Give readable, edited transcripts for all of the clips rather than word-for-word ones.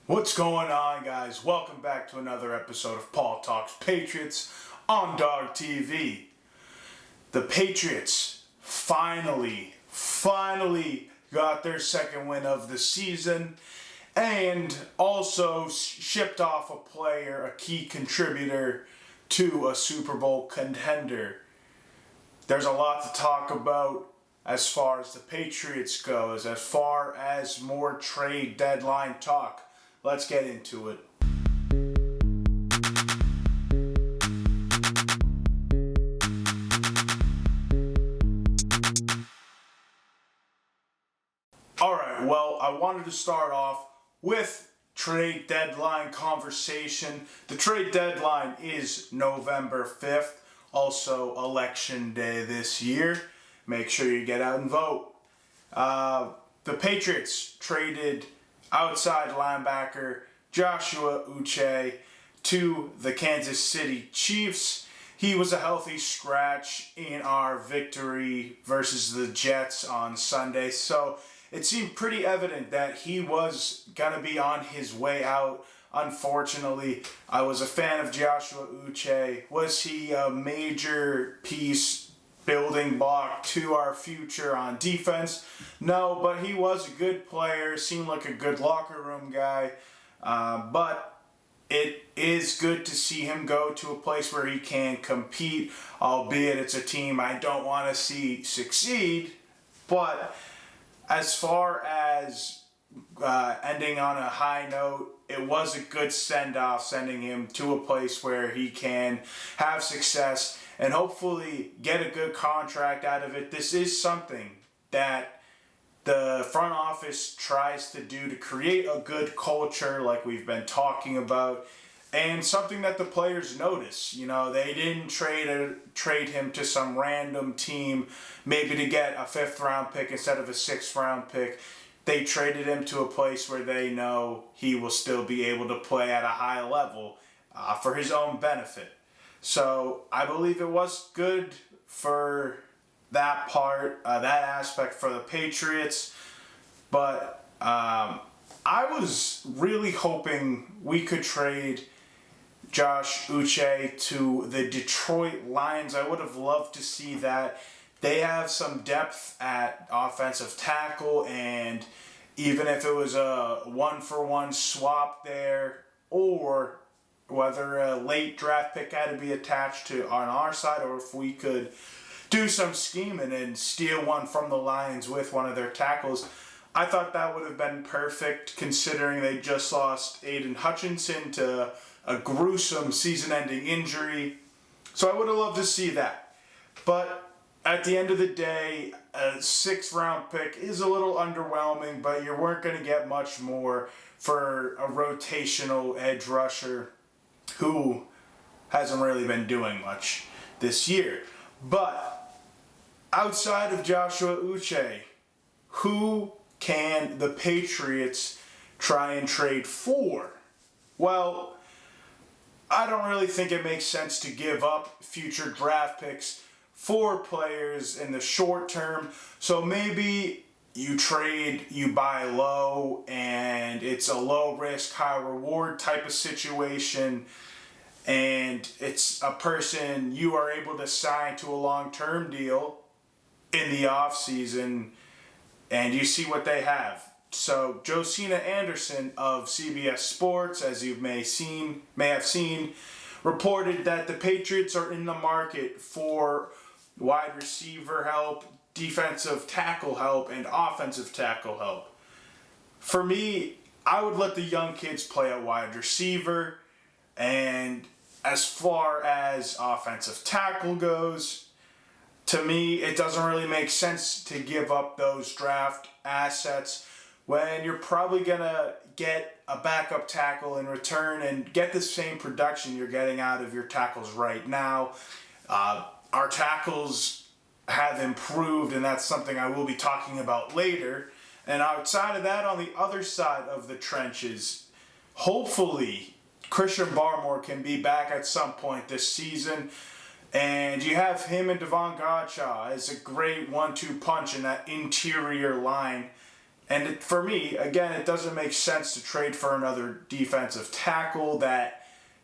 What's going on, guys? Welcome back to another episode of Paul Talks Patriots on Dog TV. The Patriots finally got their second win of the season and also shipped off a player, a key contributor to a Super Bowl contender. There's a lot to talk about as far as the Patriots goes, as far as more trade deadline talk. Let's get into it. Alright, well, I wanted to start off with trade deadline conversation. The trade deadline is November 5th, also election day this year. Make sure you get out and vote. The Patriots traded outside linebacker Joshua Uche to the Kansas City Chiefs. He was a healthy scratch in our victory versus the Jets on Sunday, so it seemed pretty evident that he was going to be on his way out. Unfortunately, I was a fan of Joshua Uche. Was he a major piece, building block to our future on defense? No, but he was a good player, seemed like a good locker room guy. But it is good to see him go to a place where he can compete, albeit it's a team I don't want to see succeed. But as far as ending on a high note, it was a good send-off, sending him to a place where he can have success and hopefully get a good contract out of it. This is something that the front office tries to do to create a good culture like we've been talking about, and something that the players notice. You know, they didn't trade him to some random team maybe to get a 5th round pick instead of a 6th round pick. They traded him to a place where they know he will still be able to play at a high level for his own benefit. So I believe it was good for that part, that aspect for the Patriots. But I was really hoping we could trade Josh Uche to the Detroit Lions. I would have loved to see that. They have some depth at offensive tackle, and even if it was a 1-for-1 swap there, or whether a late draft pick had to be attached to on our side, or if we could do some scheming and steal one from the Lions with one of their tackles, I thought that would have been perfect, considering they just lost Aiden Hutchinson to a gruesome season-ending injury. So I would have loved to see that. But at the end of the day, a 6th round pick is a little underwhelming, but you weren't going to get much more for a rotational edge rusher who hasn't really been doing much this year. But outside of Joshua Uche, who can the Patriots try and trade for? Well, I don't really think it makes sense to give up future draft picks for players in the short term. So maybe you buy low, and it's a low risk, high reward type of situation, and it's a person you are able to sign to a long-term deal in the offseason, and you see what they have. So Josina Anderson of CBS Sports, as you may have seen, reported that the Patriots are in the market for wide receiver help, defensive tackle help, and offensive tackle help. For me, I would let the young kids play at wide receiver, and as far as offensive tackle goes, to me, it doesn't really make sense to give up those draft assets when you're probably going to get a backup tackle in return and get the same production you're getting out of your tackles right now. Our tackles have improved, and that's something I will be talking about later. And outside of that, on the other side of the trenches, hopefully Christian Barmore can be back at some point this season. And you have him and Devon Godshaw as a great 1-2 punch in that interior line. And for me, again, it doesn't make sense to trade for another defensive tackle that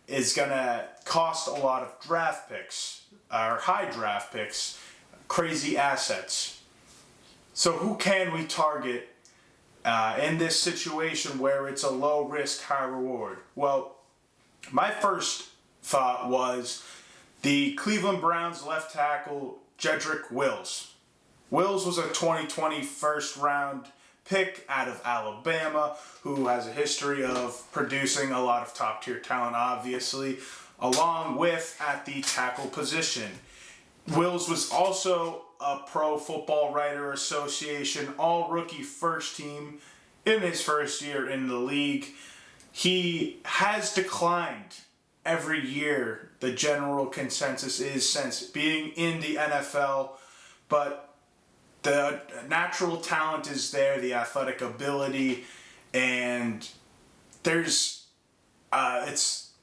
is going to cost a lot of draft picks, or high draft picks, crazy assets. So who can we target in this situation where it's a low risk, high reward? Well, my first thought was the Cleveland Browns left tackle, Jedrick Wills. Wills was a 2020 first round pick out of Alabama, who has a history of producing a lot of top tier talent, obviously, along with at the tackle position. Wills was also a Pro Football Writer Association all-rookie first team in his first year in the league. He has declined every year. The general consensus is since being in the NFL, but the natural talent is there, the athletic ability, and it's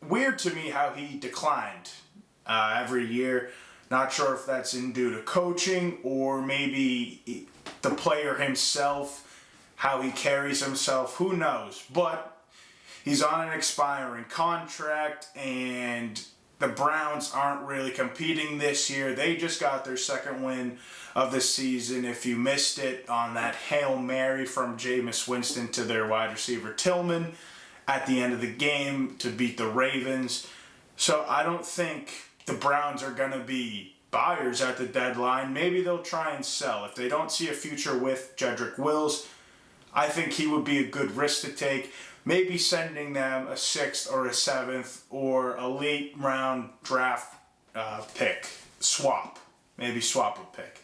weird to me how he declined every year. Not sure if that's due to coaching or maybe the player himself, how he carries himself, who knows. But he's on an expiring contract, and the Browns aren't really competing this year. They just got their second win of the season. If you missed it, on that Hail Mary from Jameis Winston to their wide receiver Tillman at the end of the game to beat the Ravens. So I don't think the Browns are going to be buyers at the deadline. Maybe they'll try and sell. If they don't see a future with Jedrick Wills, I think he would be a good risk to take. Maybe sending them a 6th or a 7th or a late round draft pick. Swap. Maybe swap a pick.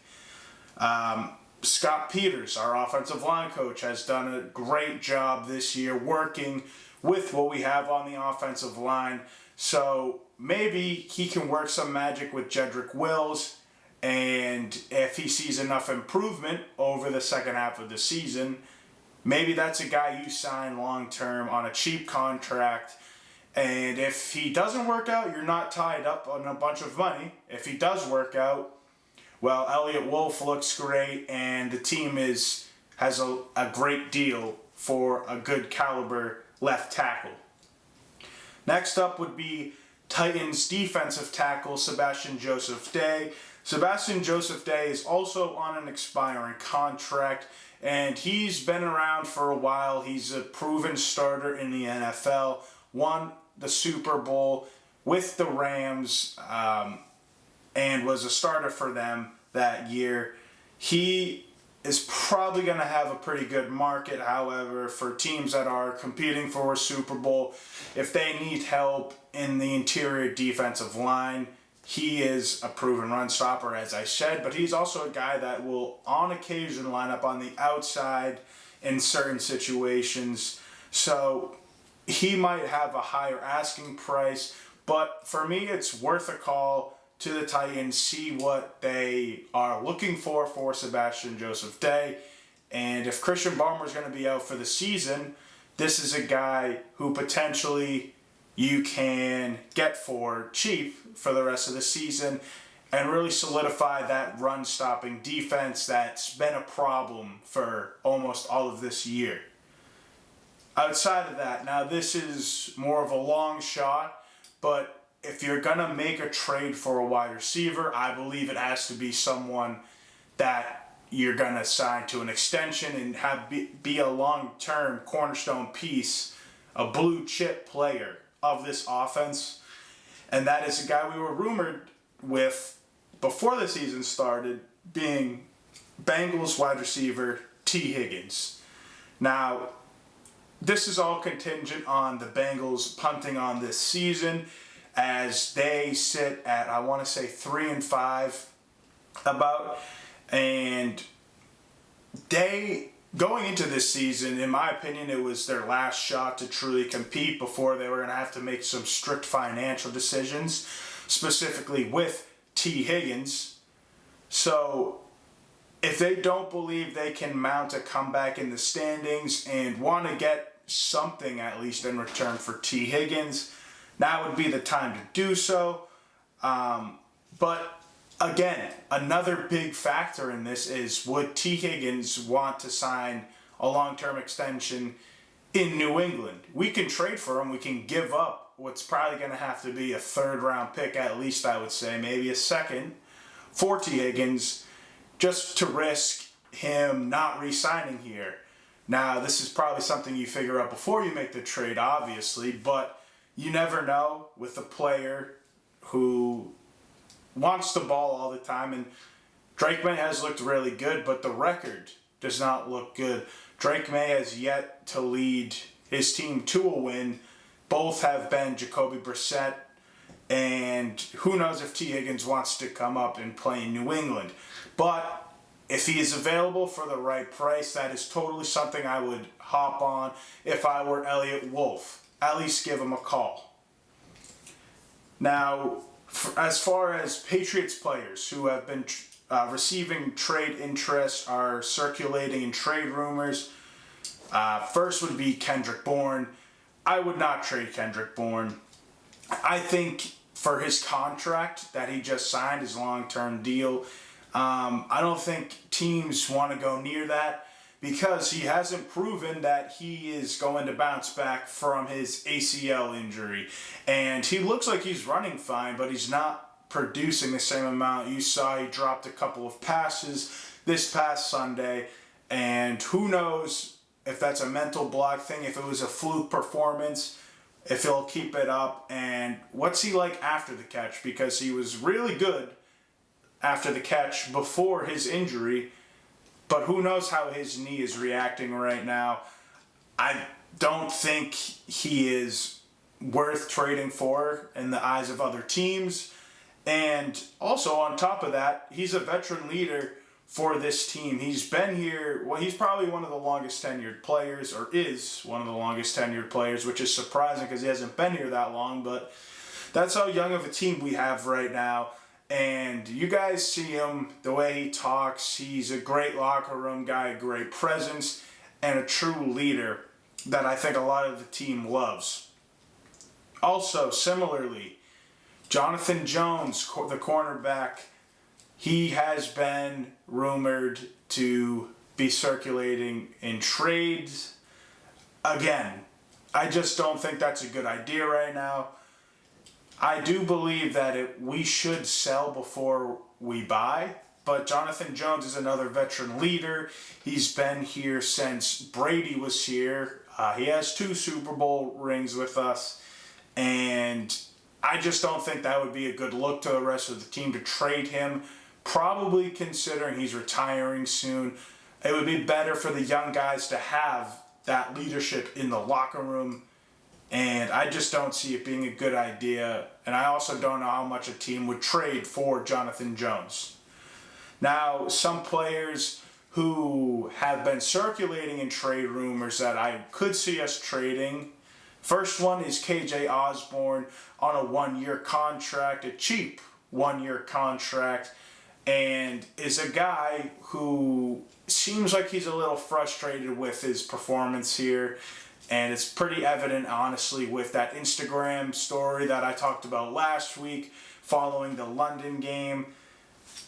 Scott Peters, our offensive line coach, has done a great job this year working with what we have on the offensive line. So maybe he can work some magic with Jedrick Wills, and if he sees enough improvement over the second half of the season, maybe that's a guy you sign long-term on a cheap contract. And if he doesn't work out, you're not tied up on a bunch of money. If he does work out, well, Eliot Wolf looks great, and the team has a great deal for a good caliber left tackle. Next up would be Titans defensive tackle Sebastian Joseph Day. Sebastian Joseph Day is also on an expiring contract, and he's been around for a while. He's a proven starter in the NFL, won the Super Bowl with the Rams, and was a starter for them that year. He is probably going to have a pretty good market, however, for teams that are competing for a Super Bowl. If they need help in the interior defensive line, he is a proven run stopper, as I said, but he's also a guy that will on occasion line up on the outside in certain situations. So he might have a higher asking price, but for me, it's worth a call to the Titans, see what they are looking for Sebastian Joseph Day. And if Christian Barmore is going to be out for the season, this is a guy who potentially you can get for cheap for the rest of the season and really solidify that run-stopping defense that's been a problem for almost all of this year. Outside of that, now this is more of a long shot, but if you're going to make a trade for a wide receiver, I believe it has to be someone that you're going to sign to an extension and have be a long-term cornerstone piece, a blue-chip player of this offense. And that is a guy we were rumored with before the season started, being Bengals wide receiver T. Higgins. Now, this is all contingent on the Bengals punting on this season, as they sit at, I want to say, 3-5 about. And they, going into this season, in my opinion, it was their last shot to truly compete before they were going to have to make some strict financial decisions, specifically with T. Higgins. So if they don't believe they can mount a comeback in the standings and want to get something at least in return for T. Higgins, now would be the time to do so. But again, another big factor in this is, would T. Higgins want to sign a a long-term extension in New England. We can trade for him. We can give up what's probably going to have to be a third-round pick, at least I would say, maybe a second, for T. Higgins, just to risk him not re-signing here. Now, this is probably something you figure out before you make the trade, obviously, but you never know with a player who wants the ball all the time. And Drake May has looked really good, but the record does not look good. Drake May has yet to lead his team to a win. Both have been Jacoby Brissett, and who knows if T. Higgins wants to come up and play in New England. But if he is available for the right price, that is totally something I would hop on if I were Eliot Wolf. At least give him a call. Now, as far as Patriots players who have been receiving trade interest, are circulating in trade rumors, first would be Kendrick Bourne. I would not trade Kendrick Bourne. I think for his contract that he just signed, his long-term deal, I don't think teams want to go near that because he hasn't proven that he is going to bounce back from his ACL injury. And he looks like he's running fine, but he's not producing the same amount. You saw he dropped a couple of passes this past Sunday, and who knows if that's a mental block thing, if it was a fluke performance, if he'll keep it up, and what's he like after the catch, because he was really good after the catch before his injury, but who knows how his knee is reacting right now. I don't think he is worth trading for in the eyes of other teams. And also on top of that, he's a veteran leader for this team. He's been here, well, he's probably one of the longest tenured players, or is one of the longest tenured players, which is surprising because he hasn't been here that long, but that's how young of a team we have right now. And you guys see him, the way he talks. He's a great locker room guy, a great presence, and a true leader that I think a lot of the team loves. Also, similarly, Jonathan Jones, the cornerback, he has been rumored to be circulating in trades. Again, I just don't think that's a good idea right now. I do believe that we should sell before we buy, but Jonathan Jones is another veteran leader. He's been here since Brady was here. He has 2 Super Bowl rings with us, and I just don't think that would be a good look to the rest of the team to trade him, probably considering he's retiring soon. It would be better for the young guys to have that leadership in the locker room. And I just don't see it being a good idea. And I also don't know how much a team would trade for Jonathan Jones. Now, some players who have been circulating in trade rumors that I could see us trading. First one is KJ Osborne on a 1-year contract, a cheap 1-year contract, and is a guy who seems like he's a little frustrated with his performance here. And it's pretty evident, honestly, with that Instagram story that I talked about last week following the London game.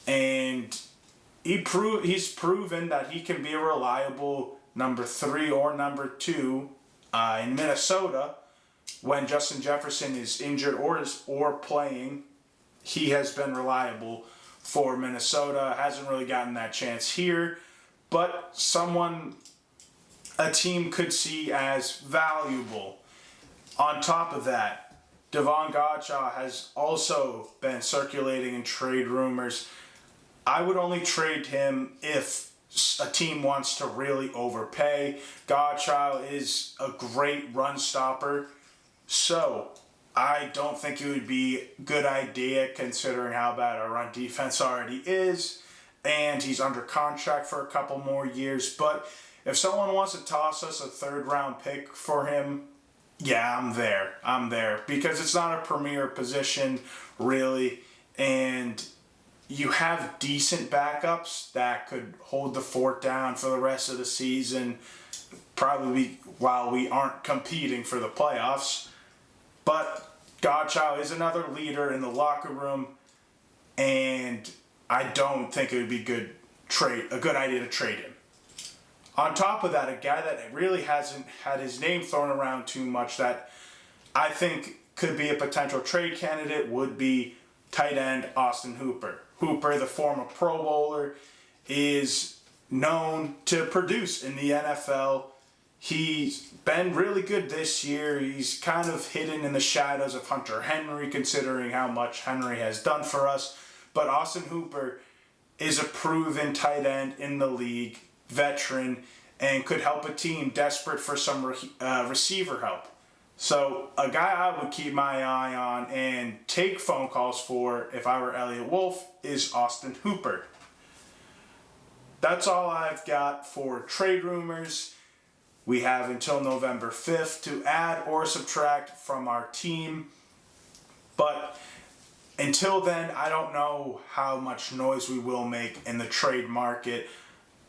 And he's proven that he can be a reliable number 3 or number 2 in Minnesota when Justin Jefferson is injured or playing. He has been reliable for Minnesota. Hasn't really gotten that chance here. But a team could see as valuable. On top of that, Devon Gottschall has also been circulating in trade rumors. I would only trade him if a team wants to really overpay. Gottschall is a great run stopper, so I don't think it would be a good idea considering how bad our run defense already is, and he's under contract for a couple more years. But if someone wants to toss us a 3rd-round pick for him, yeah, I'm there. Because it's not a premier position, really. And you have decent backups that could hold the fort down for the rest of the season, probably while we aren't competing for the playoffs. But Gottschall is another leader in the locker room, and I don't think it would be a good idea to trade him. On top of that, a guy that really hasn't had his name thrown around too much that I think could be a potential trade candidate would be tight end Austin Hooper. Hooper, the former Pro Bowler, is known to produce in the NFL. He's been really good this year. He's kind of hidden in the shadows of Hunter Henry, considering how much Henry has done for us. But Austin Hooper is a proven tight end in the league, veteran, and could help a team desperate for some receiver help. So a guy I would keep my eye on and take phone calls for if I were Eliot Wolf is Austin Hooper. That's all I've got for trade rumors. We have until November 5th to add or subtract from our team. But until then, I don't know how much noise we will make in the trade market.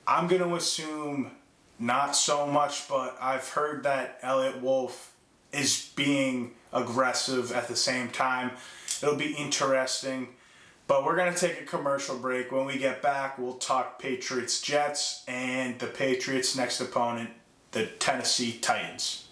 I'm going to assume not so much, but I've heard that Eliot Wolf is being aggressive at the same time. It'll be interesting. But we're going to take a commercial break. When we get back, we'll talk Patriots Jets and the Patriots' next opponent, the Tennessee Titans.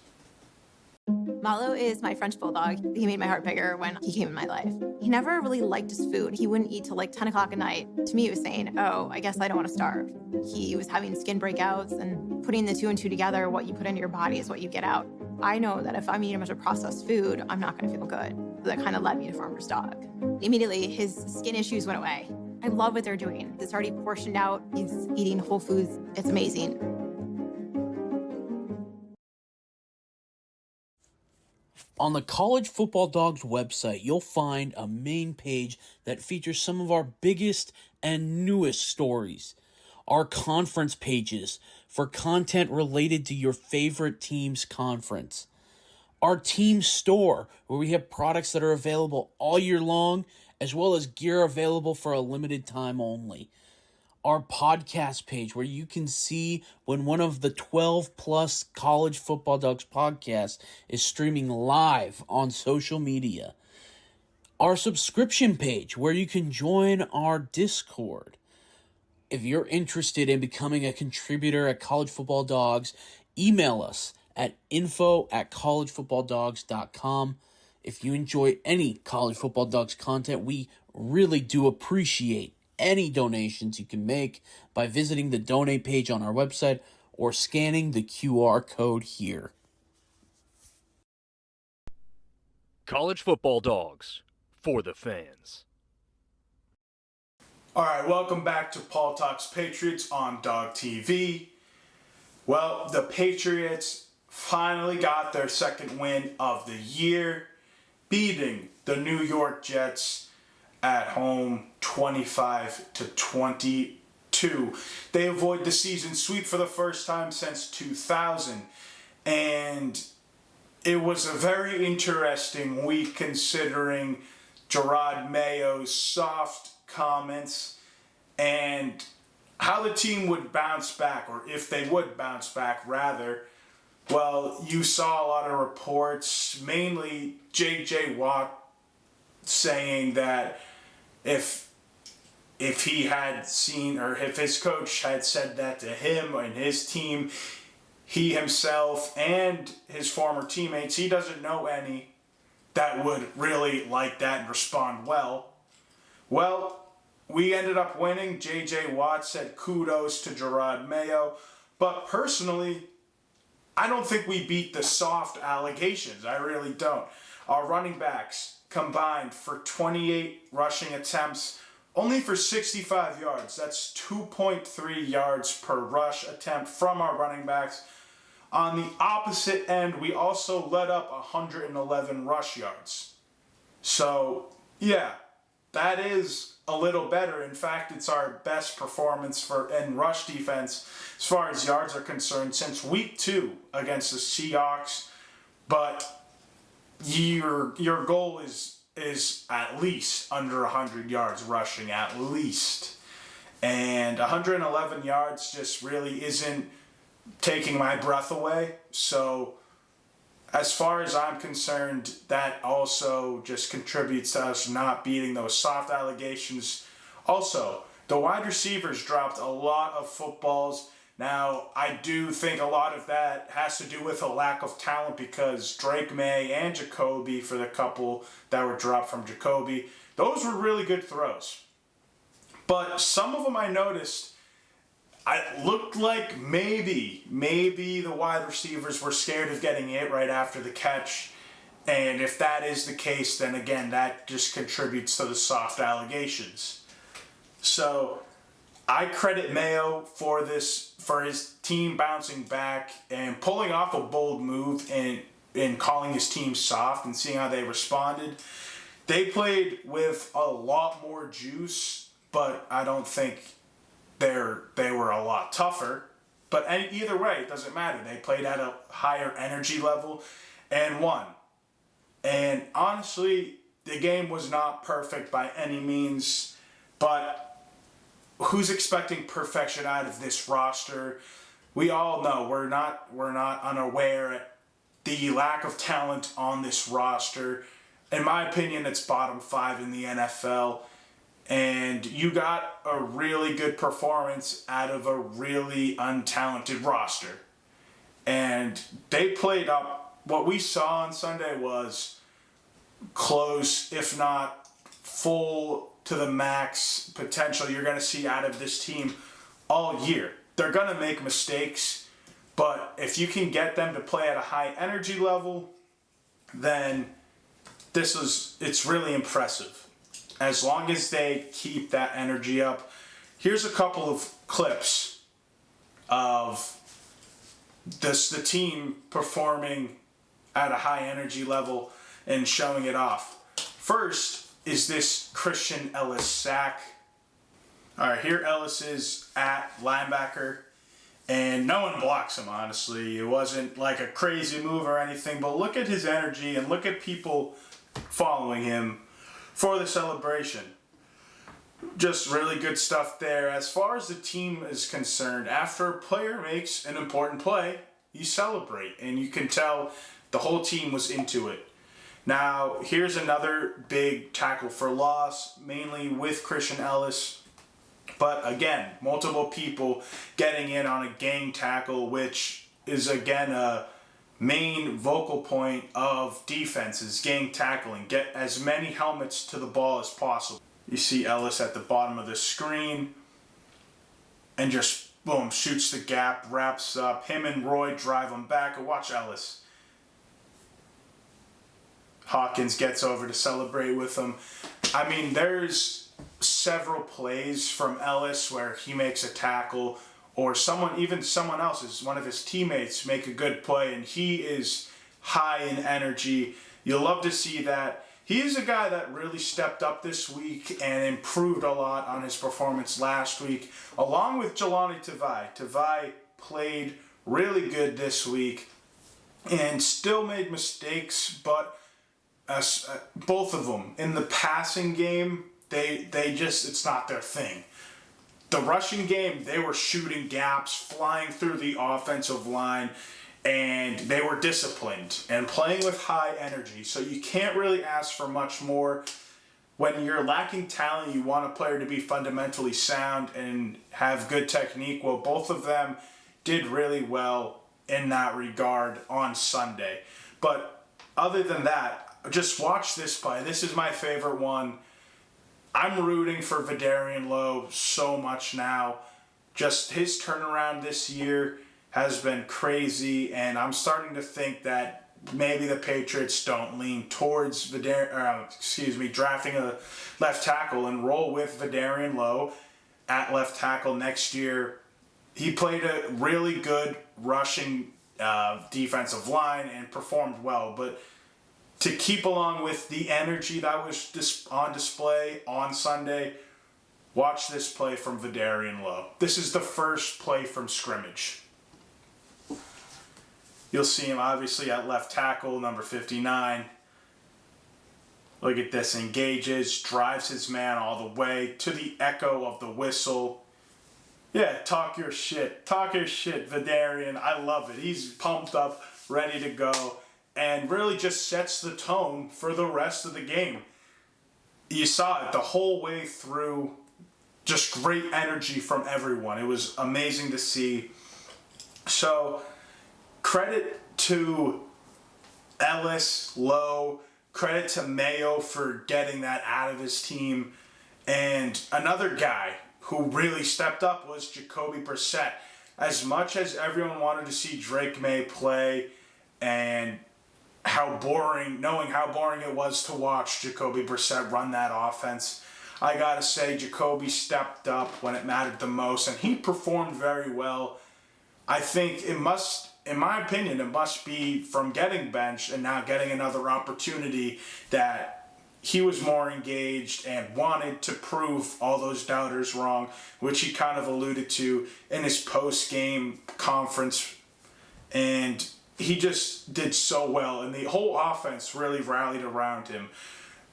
Malo is my French bulldog. He made my heart bigger when he came in my life. He never really liked his food. He wouldn't eat till like 10 o'clock at night. To me, it was saying, oh, I guess I don't want to starve. He was having skin breakouts, and putting the two and two together, what you put into your body is what you get out. I know that if I'm eating a bunch of processed food, I'm not going to feel good. So that kind of led me to Farmer's Dog. Immediately, his skin issues went away. I love what they're doing. It's already portioned out. He's eating whole foods. It's amazing. On the College Football Dogs website, you'll find a main page that features some of our biggest and newest stories. Our conference pages for content related to your favorite team's conference. Our team store, where we have products that are available all year long, as well as gear available for a limited time only. Our podcast page, where you can see when one of the 12 plus College Football Dogs podcasts is streaming live on social media. Our subscription page, where you can join our Discord. If you're interested in becoming a contributor at College Football Dogs, email us at info@collegefootballdogs.com. If you enjoy any College Football Dogs content, we really do appreciate any donations you can make by visiting the donate page on our website or scanning the QR code here. College Football Dogs, for the fans. All right, welcome back to Paul Talks Patriots on Dog TV. Well, the Patriots finally got their second win of the year, beating the New York Jets at home 25-22. They avoid the season sweep for the first time since 2000. And it was a very interesting week considering Jerod Mayo's soft comments and how the team would bounce back, or if they would bounce back rather. Well, you saw a lot of reports, mainly J.J. Watt saying that if he had seen, or if his coach had said that to him and his team, he himself and his former teammates, he doesn't know any that would really like that and respond well. Well, we ended up winning. J.J. Watt said kudos to Jerod Mayo. But personally, I don't think we beat the soft allegations. I really don't. Our running backs combined for 28 rushing attempts, only for 65 yards. That's 2.3 yards per rush attempt from our running backs. On the opposite end, we also let up 111 rush yards. So, yeah, that is a little better. In fact, it's our best performance in rush defense as far as yards are concerned since week 2 against the Seahawks. But your goal is at least under 100 yards rushing, at least. And 111 yards just really isn't taking my breath away. So as far as I'm concerned, that also just contributes to us not beating those soft allegations. Also, the wide receivers dropped a lot of footballs. Now, I do think a lot of that has to do with a lack of talent because Drake May and Jacoby, for the couple that were dropped from Jacoby, those were really good throws. But some of them I noticed, I looked like maybe the wide receivers were scared of getting it right after the catch. And if that is the case, then again, that just contributes to the soft allegations. So I credit Mayo for his team bouncing back and pulling off a bold move and calling his team soft and seeing how they responded. They played with a lot more juice, but I don't think they were a lot tougher. But either way, it doesn't matter. They played at a higher energy level and won. And honestly, the game was not perfect by any means, but who's expecting perfection out of this roster? We all know we're not unaware at the lack of talent on this roster. In my opinion, it's bottom 5 in the NFL. And you got a really good performance out of a really untalented roster. And they played up. What we saw on Sunday was close, if not full to the max potential you're going to see out of this team all year. They're going to make mistakes, but if you can get them to play at a high energy level, then it's really impressive. As long as they keep that energy up. Here's a couple of clips of the team performing at a high energy level and showing it off. First is this Christian Ellis sack. All right, here Ellis is at linebacker, and no one blocks him, honestly. It wasn't like a crazy move or anything, but look at his energy and look at people following him for the celebration. Just really good stuff there. As far as the team is concerned, after a player makes an important play, you celebrate, and you can tell the whole team was into it. Now, here's another big tackle for loss, mainly with Christian Ellis. But again, multiple people getting in on a gang tackle, which is again a main vocal point of defenses, gang tackling. Get as many helmets to the ball as possible. You see Ellis at the bottom of the screen and just, boom, shoots the gap, wraps up. Him and Roy drive him back. And watch Ellis. Hawkins gets over to celebrate with him. I mean, there's several plays from Ellis where he makes a tackle or someone else, one of his teammates, make a good play and he is high in energy. You'll love to see that. He is a guy that really stepped up this week and improved a lot on his performance last week, along with Jelani Tavai. Tavai played really good this week and still made mistakes, but both of them in the passing game, they just, it's not their thing. The rushing game, they were shooting gaps, flying through the offensive line, and they were disciplined and playing with high energy. So you can't really ask for much more. When you're lacking talent, you want a player to be fundamentally sound and have good technique. Well, both of them did really well in that regard on Sunday. But other than that, just watch this play. This is my favorite one. I'm rooting for Vidarian Lowe so much now. Just his turnaround this year has been crazy, and I'm starting to think that maybe the Patriots don't lean towards drafting a left tackle and roll with Vidarian Lowe at left tackle next year. He played a really good rushing defensive line and performed well, but to keep along with the energy that was on display on Sunday, watch this play from Vidarian Lowe. This is the first play from scrimmage. You'll see him obviously at left tackle, number 59. Look at this, engages, drives his man all the way to the echo of the whistle. Yeah, talk your shit, Vidarian. I love it. He's pumped up, ready to go, and really just sets the tone for the rest of the game. You saw it the whole way through, just great energy from everyone. It was amazing to see. So credit to Ellis, Lowe, credit to Mayo for getting that out of his team. And another guy who really stepped up was Jacoby Brissett. As much as everyone wanted to see Drake May play and knowing how boring it was to watch Jacoby Brissett run that offense, I gotta say Jacoby stepped up when it mattered the most, and he performed very well. I think in my opinion, it must be from getting benched and now getting another opportunity that he was more engaged and wanted to prove all those doubters wrong, which he kind of alluded to in his post-game conference. And he just did so well, and the whole offense really rallied around him.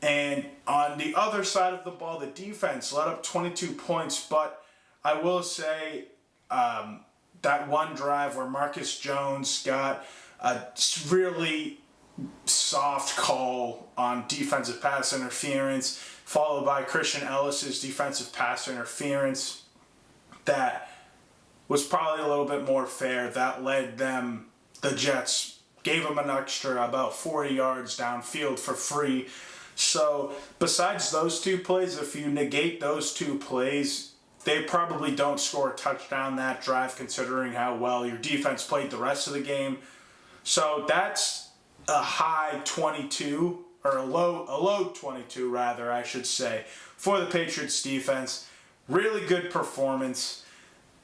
And on the other side of the ball, the defense let up 22 points, but I will say that one drive where Marcus Jones got a really soft call on defensive pass interference, followed by Christian Ellis's defensive pass interference that was probably a little bit more fair. That led them, the Jets, gave them an extra about 40 yards downfield for free. So besides those two plays, if you negate those two plays, they probably don't score a touchdown that drive considering how well your defense played the rest of the game. So that's a high 22, or a low 22 rather, I should say, for the Patriots defense. Really good performance.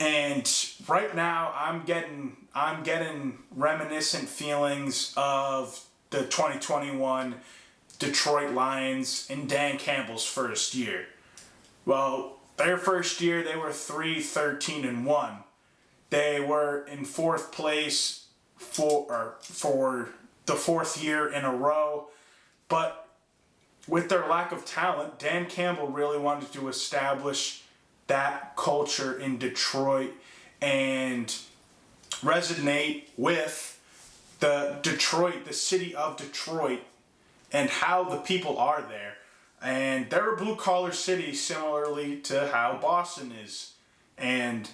And right now I'm getting reminiscent feelings of the 2021 Detroit Lions in Dan Campbell's first year. Well, their first year they were 3-13-1. They were in fourth place for the fourth year in a row. But with their lack of talent, Dan Campbell really wanted to establish that culture in Detroit and resonate with the city of Detroit, and how the people are there. And they're a blue-collar city similarly to how Boston is. And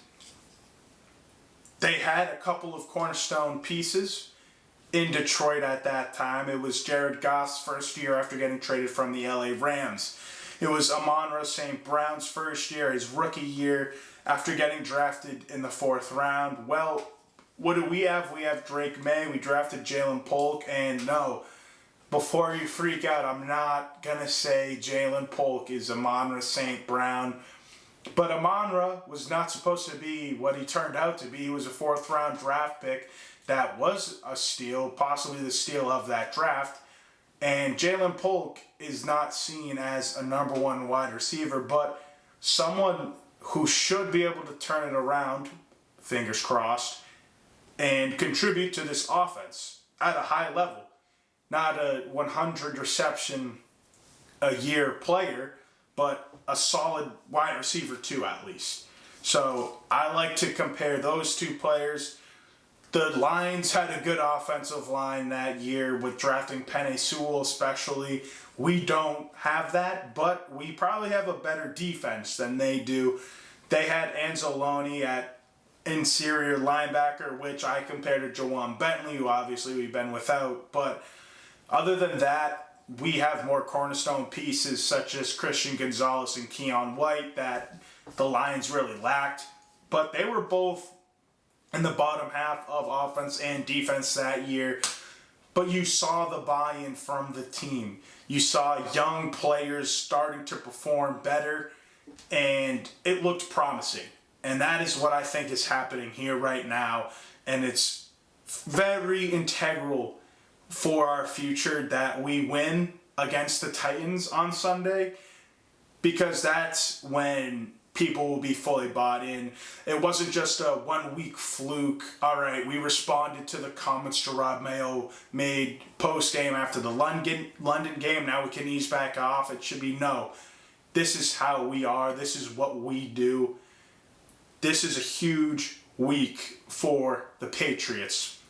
they had a couple of cornerstone pieces in Detroit at that time. It was Jared Goff's first year after getting traded from the LA Rams. It was Amon-Ra St. Brown's first year, his rookie year, after getting drafted in the 4th round. Well, what do we have? We have Drake May. We drafted Jalen Polk, and no, before you freak out, I'm not going to say Jalen Polk is Amon-Ra St. Brown. But Amon-Ra was not supposed to be what he turned out to be. He was a 4th round draft pick that was a steal, possibly the steal of that draft. And Jalen Polk is not seen as a number 1 wide receiver, but someone who should be able to turn it around, fingers crossed, and contribute to this offense at a high level. Not a 100 reception a year player, but a solid wide receiver too, at least. So I like to compare those two players. The Lions had a good offensive line that year with drafting Penei Sewell especially. We don't have that, but we probably have a better defense than they do. They had Anzalone at interior linebacker, which I compared to Jawan Bentley, who obviously we've been without. But other than that, we have more cornerstone pieces such as Christian Gonzalez and Keon White that the Lions really lacked. But they were both in the bottom half of offense and defense that year. But you saw the buy-in from the team. You saw young players starting to perform better, and it looked promising. And that is what I think is happening here right now. And it's very integral for our future that we win against the Titans on Sunday, because that's when people will be fully bought in. It wasn't just a 1 week fluke. All right, we responded to the comments Jerod Mayo made post-game after the London game. Now we can ease back off. It should be, no, this is how we are. This is what we do. This is a huge week for the Patriots.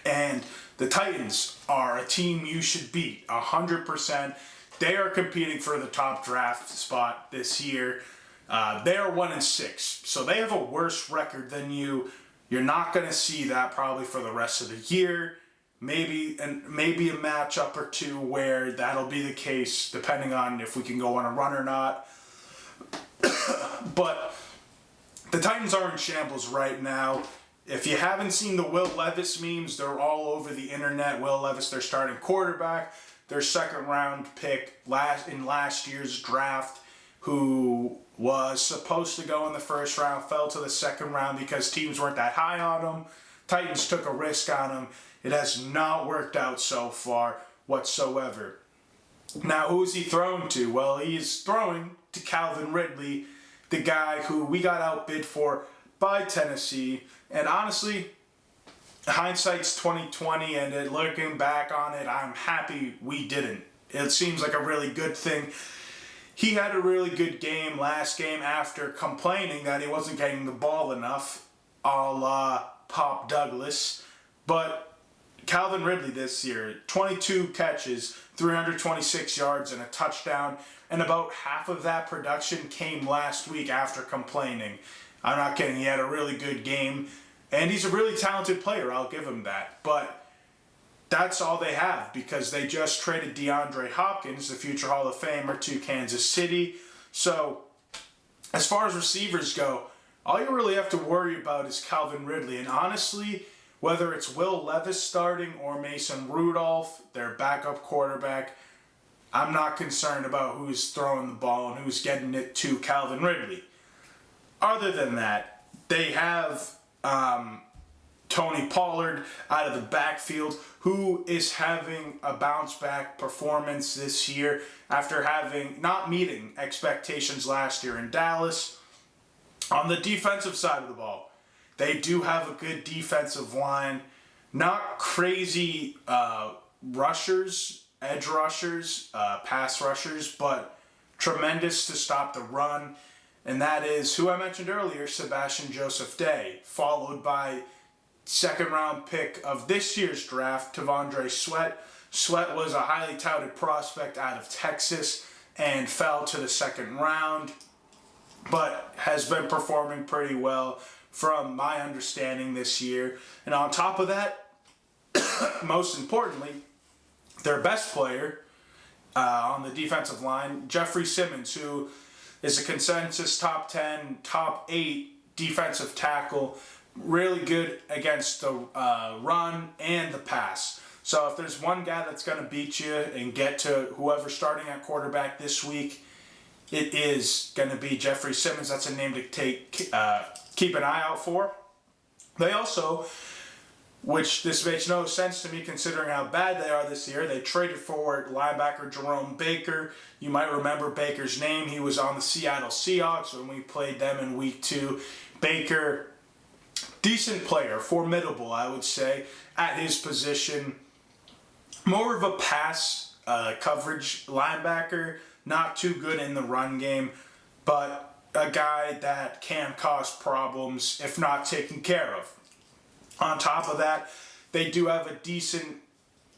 And the Titans are a team you should beat 100%. They are competing for the top draft spot this year. They are 1-6, so they have a worse record than you. You're not going to see that probably for the rest of the year. Maybe a matchup or two where that'll be the case, depending on if we can go on a run or not. But the Titans are in shambles right now. If you haven't seen the Will Levis memes, they're all over the internet. Will Levis, their starting quarterback, their second-round pick in last year's draft, who was supposed to go in the first round, fell to the second round because teams weren't that high on him. Titans took a risk on him. It has not worked out so far whatsoever. Now, who is he throwing to? Well, he is throwing to Calvin Ridley, the guy who we got outbid for by Tennessee. And honestly, hindsight's 20/20, and looking back on it, I'm happy we didn't. It seems like a really good thing. He had a really good game last game after complaining that he wasn't getting the ball enough, a la Pop Douglas. But Calvin Ridley this year, 22 catches, 326 yards, and a touchdown. And about half of that production came last week after complaining. I'm not kidding. He had a really good game. And he's a really talented player. I'll give him that. But that's all they have because they just traded DeAndre Hopkins, the future Hall of Famer, to Kansas City. So as far as receivers go, all you really have to worry about is Calvin Ridley. And honestly, whether it's Will Levis starting or Mason Rudolph, their backup quarterback, I'm not concerned about who's throwing the ball and who's getting it to Calvin Ridley. Other than that, they have Tony Pollard out of the backfield, who is having a bounce-back performance this year after not meeting expectations last year in Dallas. On the defensive side of the ball, they do have a good defensive line. Not crazy rushers, edge rushers, pass rushers, but tremendous to stop the run. And that is who I mentioned earlier, Sebastian Joseph Day, followed by second-round pick of this year's draft, T'Vondre Sweat. Sweat was a highly touted prospect out of Texas and fell to the second round, but has been performing pretty well from my understanding this year. And on top of that, most importantly, their best player on the defensive line, Jeffrey Simmons, who is a consensus top 10, top 8 defensive tackle, really good against the run and the pass. So if there's one guy that's going to beat you and get to whoever's starting at quarterback this week, it is going to be Jeffrey Simmons. That's a name to keep an eye out for. They also, which this makes no sense to me considering how bad they are this year, they traded for linebacker Jerome Baker. You might remember Baker's name. He was on the Seattle Seahawks when we played them in Week 2. Baker, decent player, formidable, I would say, at his position. More of a pass coverage linebacker, not too good in the run game, but a guy that can cause problems if not taken care of. On top of that, they do have a decent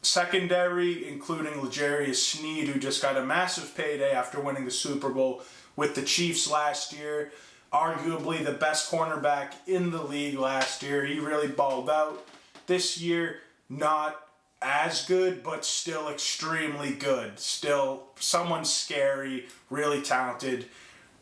secondary, including L'Jarius Sneed, who just got a massive payday after winning the Super Bowl with the Chiefs last year. Arguably the best cornerback in the league last year. He really balled out. This year, not as good, but still extremely good. Still someone scary, really talented.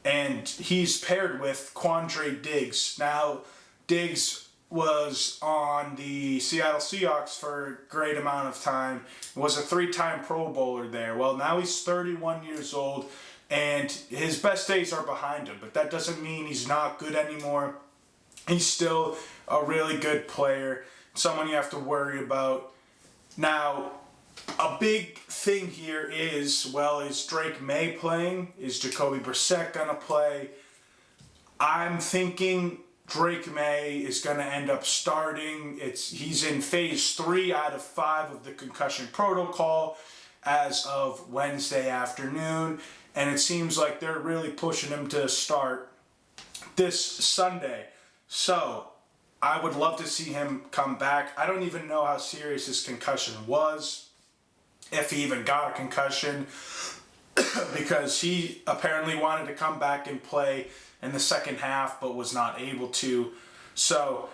And he's paired with Quandre Diggs. Now, Diggs was on the Seattle Seahawks for a great amount of time. Was a 3-time Pro Bowler there. Well, now he's 31 years old. And his best days are behind him, but that doesn't mean he's not good anymore. He's still a really good player, someone you have to worry about. Now, a big thing here is Drake May playing? Is Jacoby Brissett going to play? I'm thinking Drake May is going to end up starting. He's in phase 3 out of 5 of the concussion protocol as of Wednesday afternoon. And it seems like they're really pushing him to start this Sunday. So I would love to see him come back. I don't even know how serious his concussion was, if he even got a concussion, because he apparently wanted to come back and play in the second half but was not able to. So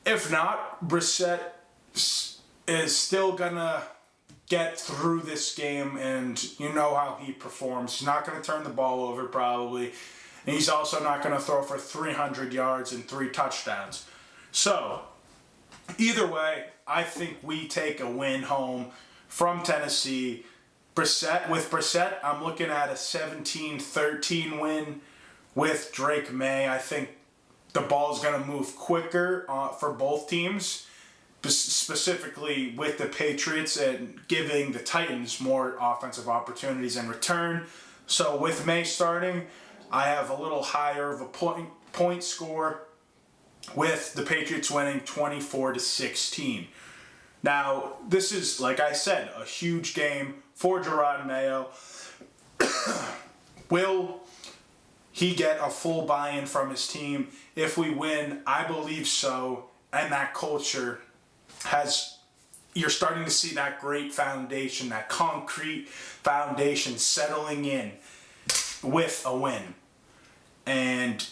If not, Brissett is still gonna get through this game, and you know how he performs. He's not gonna turn the ball over probably, and he's also not gonna throw for 300 yards and 3 touchdowns. So, either way, I think we take a win home from Tennessee. With Brissett, I'm looking at a 17-13 win with Drake May. I think the ball is going to move quicker for both teams, specifically with the Patriots, and giving the Titans more offensive opportunities in return. So with May starting, I have a little higher of a point score, with the Patriots winning 24-16. Now, this is, like I said, a huge game for Jerod Mayo. Will he get a full buy-in from his team? If we win, I believe so. And that culture you're starting to see that great foundation, that concrete foundation settling in with a win. And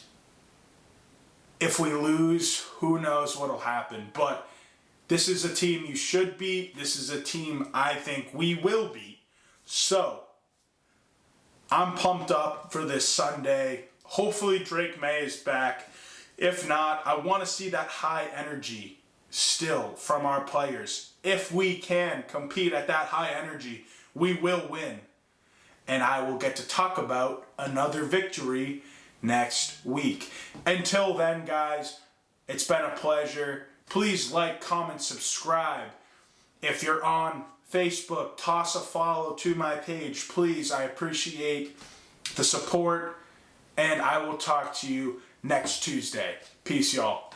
if we lose, who knows what'll happen. But this is a team you should beat. This is a team I think we will beat. So, I'm pumped up for this Sunday. Hopefully Drake May is back. If not, I want to see that high energy still from our players. If we can compete at that high energy, we will win. And I will get to talk about another victory next week. Until then, guys, it's been a pleasure. Please like, comment, subscribe. If you're on Facebook, toss a follow to my page. Please, I appreciate the support. And I will talk to you next Tuesday. Peace, y'all.